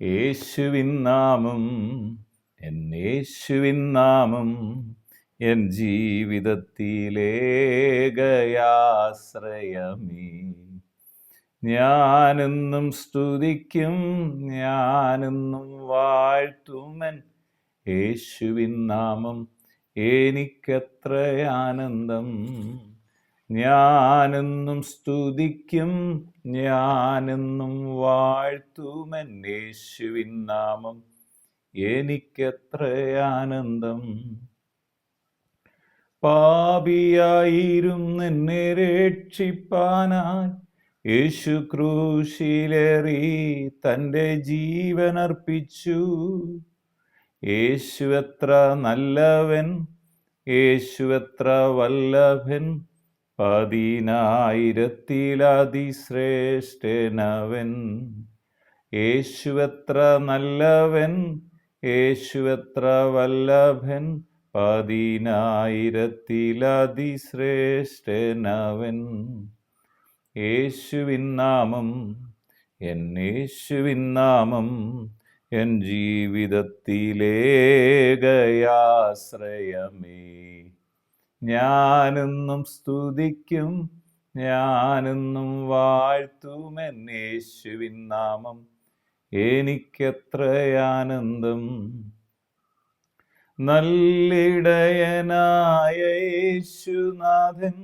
യേശുവിൻ നാമം, യേശുവിൻ നാമം, എൻ ജീവിതത്തിലേകയാശ്രയമേ. ഞാനെന്നും സ്തുതിക്കും, ഞാനെന്നും വാഴ്ത്തുമൻ യേശുവിൻ നാമം, എനിക്കെത്ര ആനന്ദം. ഞാനെന്നും സ്തുതിക്കും, ഞാനെന്നും വാഴ്ത്തുമൻ യേശുവിൻ നാമം, എനിക്കെത്ര ആനന്ദം. പാപിയായിരുന്നെന്നെ രക്ഷിപ്പാനായി യേശു ക്രൂശിലേറി തൻ്റെ ജീവനർപ്പിച്ചു. യേശു എത്ര നല്ലവൻ, യേശു എത്ര വല്ലഭൻ, 10,000-അതിശ്രേഷ്ഠനവൻ. യേശു എത്ര നല്ലവൻ, യേശു എത്ര വല്ലഭൻ, 10,000-അതിശ്രേഷ്ഠനവൻ. യേശുവിൻ നാമം, യേശുവിൻ നാമം, എൻ ജീവിതത്തിലേകയാശ്രയമേ. ഞാനെന്നും സ്തുതിക്കും, ഞാനെന്നും വാഴ്ത്തുമൻ യേശുവിൻ നാമം, എനിക്കെത്ര ആനന്ദം. നല്ലിടയനായ യേശുനാഥൻ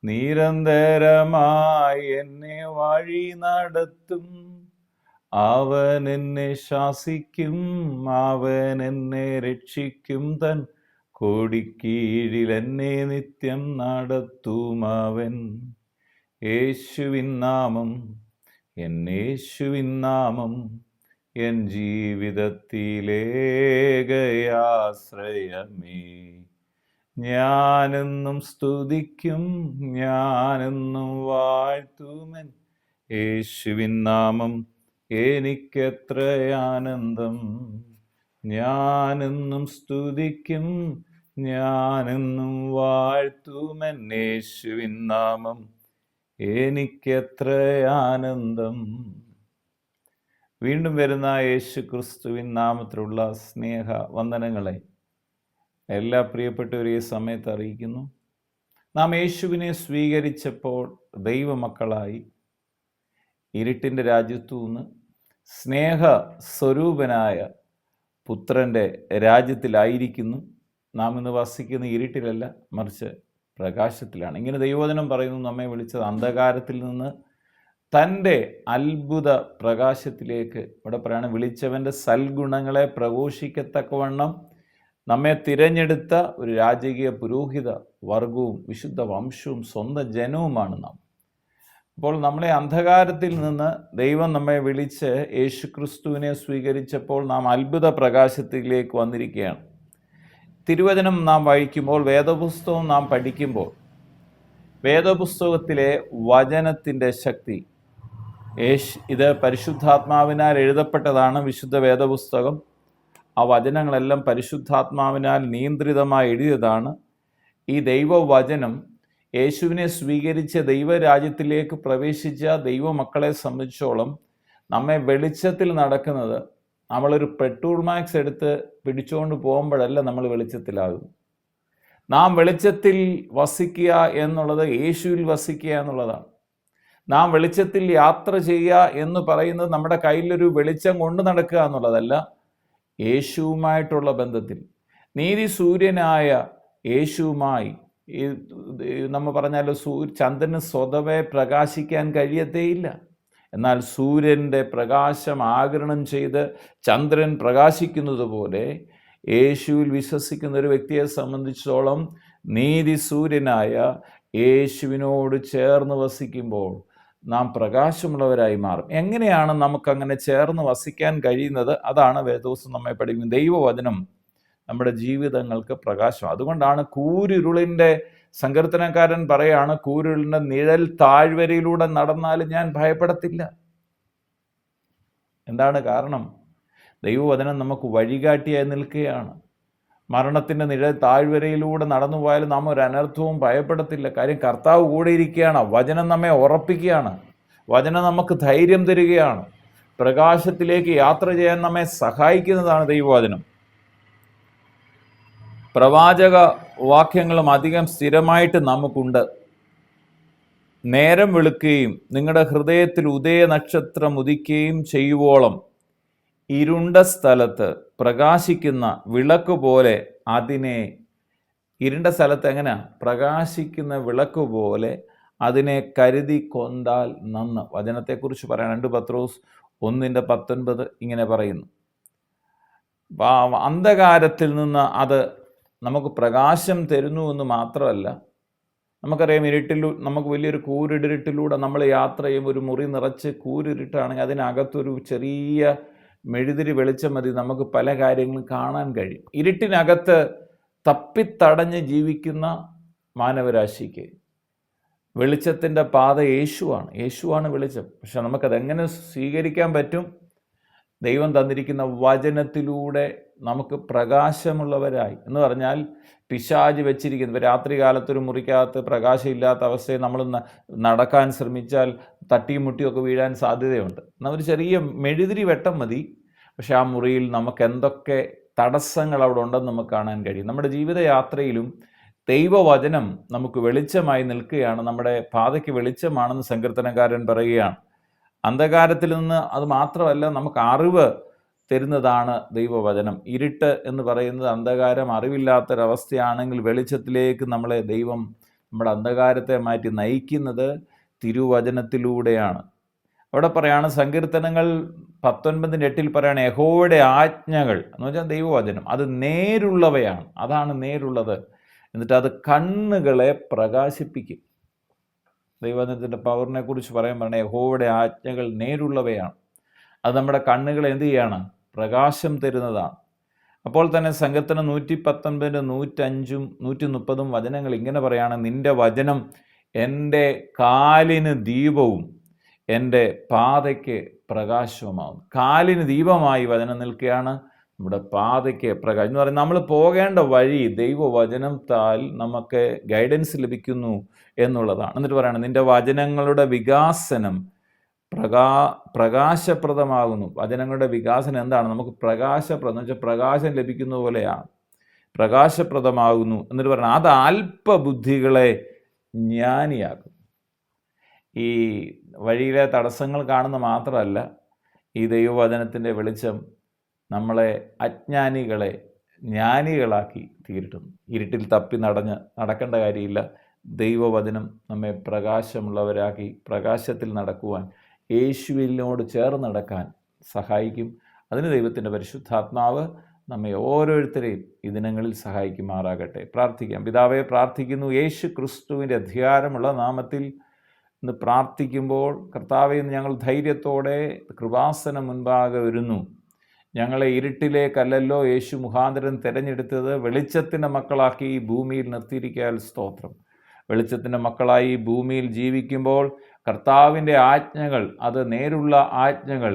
നിരന്തരമായി എന്നെ വഴി നടത്തും. അവൻ എന്നെ ശാസിക്കും, അവൻ എന്നെ രക്ഷിക്കും, തൻ കൊടിക്കീഴിൽ എന്നെ നിത്യം നടത്തും അവൻ. യേശുവിൻ നാമം, യേശുവിൻ നാമം, എൻ ജീവിതത്തിലേകയാശ്രയമേ. ഞാനെന്നും സ്തുതിക്കും, ഞാനെന്നും വാഴ്ത്തുമൻ യേശുവിൻ നാമം, എനിക്കെത്ര ആനന്ദം. ഞാനെന്നും സ്തുതിക്കും, ഞാനെന്നും വാഴ്ത്തുമൻ യേശുവിൻ നാമം, എനിക്കെത്ര ആനന്ദം. വീണ്ടും വരുന്ന യേശു ക്രിസ്തുവിൻ നാമത്തിലുള്ള സ്നേഹ വന്ദനങ്ങളെ എല്ലാ പ്രിയപ്പെട്ടവരും ഈ സമയത്ത് അറിയിക്കുന്നു. നാം യേശുവിനെ സ്വീകരിച്ചപ്പോൾ ദൈവമക്കളായി ഇരുട്ടിൻ്റെ രാജ്യത്തു നിന്ന് സ്നേഹ സ്വരൂപനായ പുത്രൻ്റെ രാജ്യത്തിലായിരിക്കുന്നു. നാം ഇന്ന് വസിക്കുന്ന ഇരുട്ടിലല്ല, മറിച്ച് പ്രകാശത്തിലാണ്. ഇങ്ങനെ ദൈവവചനം പറയുന്നു, നമ്മെ വിളിച്ചത് അന്ധകാരത്തിൽ നിന്ന് തൻ്റെ അത്ഭുത പ്രകാശത്തിലേക്ക്. ഇവിടെ പറയാണ്, വിളിച്ചവൻ്റെ സൽഗുണങ്ങളെ പ്രഘോഷിക്കത്തക്കവണ്ണം നമ്മെ തിരഞ്ഞെടുത്ത ഒരു രാജകീയ പുരോഹിത വർഗവും വിശുദ്ധ വംശവും സ്വന്തം ജനവുമാണ് നാം. അപ്പോൾ നമ്മളെ അന്ധകാരത്തിൽ നിന്ന് ദൈവം നമ്മെ വിളിച്ച് യേശു ക്രിസ്തുവിനെ സ്വീകരിച്ചപ്പോൾ നാം അത്ഭുത പ്രകാശത്തിലേക്ക് വന്നിരിക്കുകയാണ്. തിരുവചനം നാം വായിക്കുമ്പോൾ, വേദപുസ്തകം നാം പഠിക്കുമ്പോൾ, വേദപുസ്തകത്തിലെ വചനത്തിൻ്റെ ശക്തി, ഇത് പരിശുദ്ധാത്മാവിനാൽ എഴുതപ്പെട്ടതാണ് വിശുദ്ധ വേദപുസ്തകം. ആ വചനങ്ങളെല്ലാം പരിശുദ്ധാത്മാവിനാൽ നിയന്ത്രിതമായി എഴുതിയതാണ്. ഈ ദൈവവചനം യേശുവിനെ സ്വീകരിച്ച ദൈവരാജ്യത്തിലേക്ക് പ്രവേശിച്ച ദൈവമക്കളെ സംബന്ധിച്ചോളം നമ്മെ വെളിച്ചത്തിൽ നടക്കുന്നത്. നമ്മളൊരു പെട്രോൾ മാക്സ് എടുത്ത് പിടിച്ചുകൊണ്ട് പോകുമ്പോഴല്ല നമ്മൾ വെളിച്ചത്തിലാകും. നാം വെളിച്ചത്തിൽ വസിക്കുക എന്നുള്ളത് യേശുവിൽ വസിക്കുക എന്നുള്ളതാണ്. നാം വെളിച്ചത്തിൽ യാത്ര ചെയ്യുക എന്ന് പറയുന്നത് നമ്മുടെ കയ്യിലൊരു വെളിച്ചം കൊണ്ട് നടക്കുക എന്നുള്ളതല്ല, യേശുവുമായിട്ടുള്ള ബന്ധത്തിൽ. നീതി സൂര്യനായ യേശുവുമായി നമ്മൾ പറഞ്ഞാൽ ചന്ദ്രന് സ്വതവേ പ്രകാശിക്കാൻ കഴിയത്തേയില്ല. എന്നാൽ സൂര്യൻ്റെ പ്രകാശം ആഗിരണം ചെയ്ത് ചന്ദ്രൻ പ്രകാശിക്കുന്നത് പോലെ യേശുവിൽ വിശ്വസിക്കുന്ന ഒരു വ്യക്തിയെ സംബന്ധിച്ചിടത്തോളം നീതി സൂര്യനായ യേശുവിനോട് ചേർന്ന് വസിക്കുമ്പോൾ നാം പ്രകാശമുള്ളവരായി മാറും. എങ്ങനെയാണ് നമുക്കങ്ങനെ ചേർന്ന് വസിക്കാൻ കഴിയുന്നത്? അതാണ് വേദപുസ്തകം നമ്മെ പഠിക്കുന്നത്. ദൈവവചനം നമ്മുടെ ജീവിതങ്ങൾക്ക് പ്രകാശം. അതുകൊണ്ടാണ് കൂരിരുളിൻ്റെ സങ്കീർത്തനക്കാരൻ പറയാണ്, കൂരിരുളിൻ്റെ നിഴൽ താഴ്വരയിലൂടെ നടന്നാലും ഞാൻ ഭയപ്പെടത്തില്ല. എന്താണ് കാരണം? ദൈവവചനം നമുക്ക് വഴികാട്ടിയായി നിൽക്കുകയാണ്. മരണത്തിൻ്റെ നിഴൽ താഴ്വരയിലൂടെ നടന്നു പോയാലും നാം ഒരു അനർത്ഥവും ഭയപ്പെടത്തില്ല. കാര്യം കർത്താവ് കൂടെ ഇരിക്കുകയാണ്. വചനം നമ്മെ ഉറപ്പിക്കുകയാണ്. വചനം നമുക്ക് ധൈര്യം തരികയാണ്. പ്രകാശത്തിലേക്ക് യാത്ര ചെയ്യാൻ നമ്മെ സഹായിക്കുന്നതാണ് ദൈവവചനം. പ്രവാചക വാക്യങ്ങളും അധികം സ്ഥിരമായിട്ട് നമുക്കുണ്ട്. നേരം വെളുക്കുകയും നിങ്ങളുടെ ഹൃദയത്തിൽ ഉദയ നക്ഷത്രം ഉദിക്കുകയും ചെയ്യുവോളം ഇരുണ്ട സ്ഥലത്ത് പ്രകാശിക്കുന്ന വിളക്ക് പോലെ അതിനെ, ഇരുണ്ട സ്ഥലത്ത് എങ്ങനെ പ്രകാശിക്കുന്ന വിളക്ക് പോലെ അതിനെ കരുതി കൊണ്ടാൽ നന്ന്. വചനത്തെക്കുറിച്ച് പറയാൻ 2 പത്രോസ് 1:19 ഇങ്ങനെ പറയുന്നു. അന്ധകാരത്തിൽ നിന്ന് അത് നമുക്ക് പ്രകാശം തരുന്നു എന്ന് മാത്രമല്ല, നമുക്കറിയാം നമുക്ക് വലിയൊരു കൂരിരുട്ടിലൂടെ നമ്മൾ യാത്ര ചെയ്യുമ്പോൾ ഒരു മുറി നിറച്ച് കൂരിരുട്ടാണെങ്കിൽ അതിനകത്തൊരു ചെറിയ മെഴുതിരി വെളിച്ചം മതി നമുക്ക് പല കാര്യങ്ങളും കാണാൻ കഴിയും. ഇരുട്ടിനകത്ത് തപ്പിത്തടഞ്ഞ് ജീവിക്കുന്ന മാനവരാശിക്ക് വെളിച്ചത്തിൻ്റെ പാത യേശുവാണ് വെളിച്ചം. പക്ഷെ നമുക്കതെങ്ങനെ സ്വീകരിക്കാൻ പറ്റും? ദൈവം തന്നിരിക്കുന്ന വചനത്തിലൂടെ നമുക്ക് പ്രകാശമുള്ളവരായി, എന്ന് പറഞ്ഞാൽ പിശാച് വെച്ചിരിക്കുന്നത് രാത്രി കാലത്തൊരു മുറിക്കകത്ത് പ്രകാശമില്ലാത്ത അവസ്ഥയിൽ നമ്മൾ നടക്കാൻ ശ്രമിച്ചാൽ തട്ടിയും മുട്ടിയൊക്കെ വീഴാൻ സാധ്യതയുണ്ട്. എന്നാൽ ഒരു ചെറിയ മെഴുതിരി വെട്ടം മതി, പക്ഷെ ആ മുറിയിൽ നമുക്ക് എന്തൊക്കെ തടസ്സങ്ങൾ അവിടെ ഉണ്ടെന്ന് നമുക്ക് കാണാൻ കഴിയും. നമ്മുടെ ജീവിതയാത്രയിലും ദൈവവചനം നമുക്ക് വെളിച്ചമായി നിൽക്കുകയാണ്, നമ്മുടെ പാതയ്ക്ക് വെളിച്ചമാണെന്ന് സങ്കീർത്തനക്കാരൻ പറയുകയാണ്. അന്ധകാരത്തിൽ നിന്ന് അത് മാത്രമല്ല, നമുക്ക് അറിവ് തരുന്നതാണ് ദൈവവചനം. ഇരുട്ട് എന്ന് പറയുന്നത് അന്ധകാരം, അറിവില്ലാത്തൊരവസ്ഥയാണെങ്കിൽ വെളിച്ചത്തിലേക്ക് നമ്മളെ ദൈവം നമ്മുടെ അന്ധകാരത്തെ മാറ്റി നയിക്കുന്നത് തിരുവചനത്തിലൂടെയാണ്. അവിടെ പറയാണ്, സങ്കീർത്തനങ്ങൾ 19:8 പറയാണ്, യഹോവയുടെ ആജ്ഞകൾ എന്ന് വെച്ചാൽ ദൈവവചനം അത് നേരുള്ളവയാണ്. അതാണ് നേരുള്ളത്. എന്നിട്ട് അത് കണ്ണുകളെ പ്രകാശിപ്പിക്കും. ദൈവവചനത്തിൻ്റെ പവറിനെ കുറിച്ച് പറയണം, യഹോവയുടെ ആജ്ഞകൾ നേരുള്ളവയാണ്. അത് നമ്മുടെ കണ്ണുകളെ എന്ത് ചെയ്യാണ്? പ്രകാശം തരുന്നതാണ്. അപ്പോൾ തന്നെ സങ്കീർത്തനം 119, 105, 130 വചനങ്ങൾ ഇങ്ങനെ പറയാണ്, നിന്റെ വചനം എൻ്റെ കാലിന് ദീപവും എൻ്റെ പാതയ്ക്ക് പ്രകാശവുമാകും. കാലിന് ദീപമായി വചനം നിൽക്കുകയാണ്, നമ്മുടെ പാതയ്ക്ക് പ്രകാശം എന്ന് പറയുന്നത് നമ്മൾ പോകേണ്ട വഴി ദൈവവചനത്താൽ നമുക്ക് ഗൈഡൻസ് ലഭിക്കുന്നു എന്നുള്ളതാണ്. എന്നിട്ട് പറയണം, നിന്റെ വചനങ്ങളുടെ വികാസനം പ്രകാശപ്രദമാകുന്നു. വചനങ്ങളുടെ വികാസനം എന്താണ്? നമുക്ക് പ്രകാശപ്രദം എന്ന് വെച്ചാൽ പ്രകാശം ലഭിക്കുന്ന പോലെയാണ്, പ്രകാശപ്രദമാകുന്നു. എന്നിട്ട് പറയണം, അത് അല്പബുദ്ധികളെ ജ്ഞാനിയാക്കും. ഈ വഴിയിലെ തടസ്സങ്ങൾ കാണുന്ന മാത്രമല്ല, ഈ ദൈവവചനത്തിൻ്റെ വെളിച്ചം നമ്മളെ അജ്ഞാനികളെ ജ്ഞാനികളാക്കി തീർത്തുന്നു. ഇരുട്ടിൽ തപ്പി നടക്കേണ്ട കാര്യമില്ല. ദൈവവചനം നമ്മെ പ്രകാശമുള്ളവരാക്കി പ്രകാശത്തിൽ നടക്കുവാൻ, യേശുവിനോട് ചേർന്ന് നടക്കാൻ സഹായിക്കും. അതിന് ദൈവത്തിൻ്റെ പരിശുദ്ധാത്മാവ് നമ്മെ ഓരോരുത്തരെയും ഈ ദിനങ്ങളിൽ സഹായിക്കുമാറാകട്ടെ. പ്രാർത്ഥിക്കാം. പിതാവേ, പ്രാർത്ഥിക്കുന്നു യേശു ക്രിസ്തുവിൻ്റെ അധികാരമുള്ള നാമത്തിൽ ഇന്ന് പ്രാർത്ഥിക്കുമ്പോൾ, കർത്താവേ, ഞങ്ങൾ ധൈര്യത്തോടെ കൃപാസനം മുൻപാകെ വരുന്നു. ഞങ്ങളെ ഇരുട്ടിലേക്കല്ലല്ലോ യേശു മുഖാന്തരം തിരഞ്ഞെടുത്തത്, വെളിച്ചത്തിൻ്റെ മക്കളാക്കി ഈ ഭൂമിയിൽ നിർത്തിയിരിക്കാൻ സ്തോത്രം. വെളിച്ചത്തിൻ്റെ മക്കളായി ഈ ഭൂമിയിൽ ജീവിക്കുമ്പോൾ കർത്താവിൻ്റെ ആജ്ഞകൾ, അത് നേരുള്ള ആജ്ഞകൾ,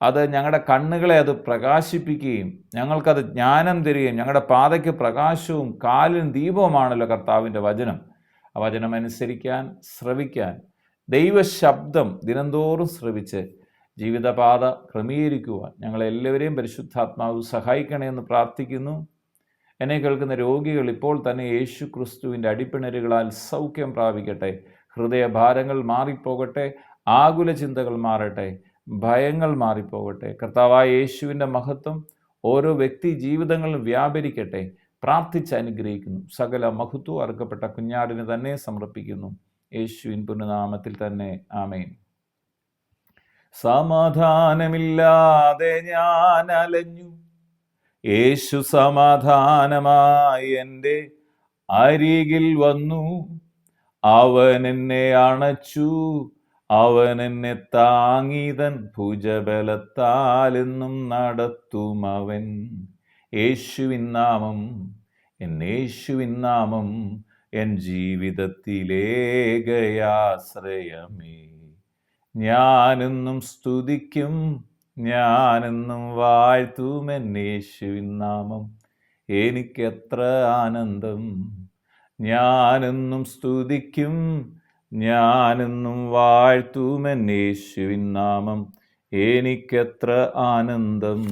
അത് ഞങ്ങളുടെ കണ്ണുകളെ അത് പ്രകാശിപ്പിക്കുകയും ഞങ്ങൾക്കത് ജ്ഞാനം തരികയും ഞങ്ങളുടെ പാതയ്ക്ക് പ്രകാശവും കാലിന് ദീപവുമാണല്ലോ കർത്താവിൻ്റെ വചനം. ആ വചനം അനുസരിക്കാൻ, ശ്രവിക്കാൻ, ദൈവശബ്ദം ദിനംതോറും ശ്രവിച്ച് ജീവിതപാത ക്രമീകരിക്കുവാൻ ഞങ്ങളെല്ലാവരെയും പരിശുദ്ധാത്മാവ് സഹായിക്കണേ എന്ന് പ്രാർത്ഥിക്കുന്നു. എന്നെ കേൾക്കുന്ന രോഗികൾ ഇപ്പോൾ തന്നെ യേശു ക്രിസ്തുവിൻ്റെ അടിപ്പിണരുകളാൽ സൗഖ്യം പ്രാപിക്കട്ടെ. ഹൃദയഭാരങ്ങൾ മാറിപ്പോകട്ടെ, ആകുല ചിന്തകൾ മാറട്ടെ, ഭയങ്ങൾ മാറിപ്പോകട്ടെ. കർത്താവായ യേശുവിൻ്റെ മഹത്വം ഓരോ വ്യക്തി ജീവിതങ്ങളിലും വ്യാപരിക്കട്ടെ. പ്രാർത്ഥിച്ച് അനുഗ്രഹിക്കുന്നു. സകല മഹത്വം അർക്കപ്പെട്ട കുഞ്ഞാടിന് തന്നെ സമർപ്പിക്കുന്നു. യേശുവിൻ പുണ്യനാമത്തിൽ തന്നെ, ആമേൻ. സമാധാനമില്ലാതെ ഞാൻ അലഞ്ഞു, യേശു സമാധാനമായി എൻ്റെ അരികിൽ വന്നു. അവൻ എന്നെ അണച്ചു, അവൻ എന്നെ താങ്ങിതൻ ഭുജബലത്താലെന്നും നടത്തും അവൻ. യേശുവിൻ നാമം, യേശുവിൻ നാമം എൻ ജീവിതത്തിലേകയാശ്രയമേ. ഞാനെന്നും സ്തുതിക്കും, ഞാനെന്നും വാഴ്ത്തും എൻ യേശുവിൻ നാമം. എനിക്കെത്ര ആനന്ദം. ഞാനെന്നും സ്തുതിക്കും, ഞാനെന്നും വാഴ്ത്തും എൻ യേശുവിൻ നാമം. എനിക്കെത്ര ആനന്ദം.